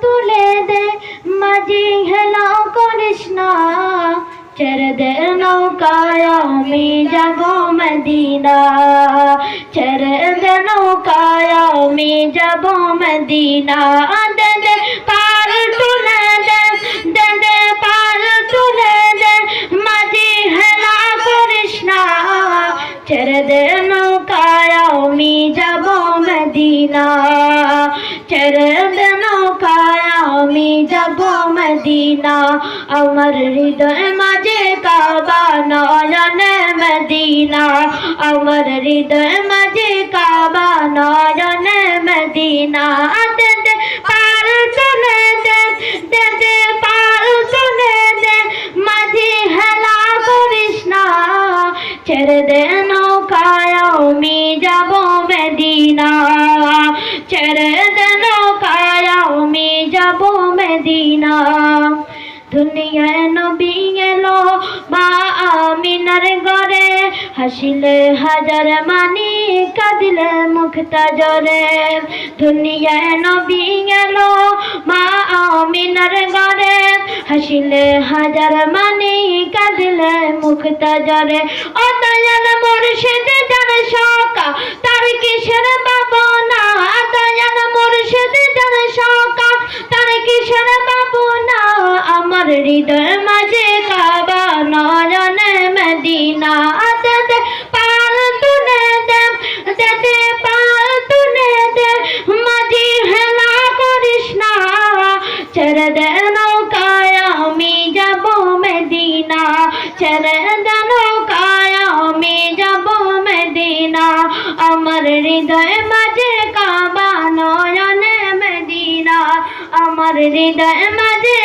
তুলে দে মাঝি হেলা করিস না ছেড়ে দে নৌকায় আমি যাব মদিনা ছেড়ে দে নৌকায় আমি যাব মদিনা দে দে পার তুলে দে দে দে পার তুলে দে মাঝি হেলা করিস না ছেড়ে দে নৌকায় আমি যাব মদিনা ছেড়ে দে নৌকায় আমি যাব মদিনা আমার হৃদয় মাঝে কাবা নয়নে মদিনা আমার হৃদয় মাঝে কাবা নয়নে মদিনা দে দে পার তুলে দে দে দে পার তুলে দে মাঝি হেলা করিস না ছেড়ে দে নৌকায় আমি যাব মদিনা ছেড়ে দে নৌকায় আমি যাব মদিনা দুনিয়ায় নবী এলো মা আমিনার ঘরে হাসিলে হাজার মানি কাঁদিলে মুখটা জরে দুনিয়ায় নবী এলো মা আমিনার ঘরে হাসিলে হাজার মানি কাঁদিলে মুখটা জরে ও দয়াল মুর্শিদ যার শোকা তার কিসের ভাবনা দয়াল মুর্শিদ যার শোকা তার কিসের ভাবনা আমার হৃদয় মাঝে কাবা নয়নে মদিনা দে দে পাল তুলে দে দে দে পাল তুলে দে মাঝি হেলা করিস না ছেড়ে দে নৌকায় আমি যাব মদিনা ছেড়ে দে নৌকায় আমি যাব মদিনা আমার হৃদয় মাঝে কাবা নয়নে মদিনা আমার হৃদয় মাঝে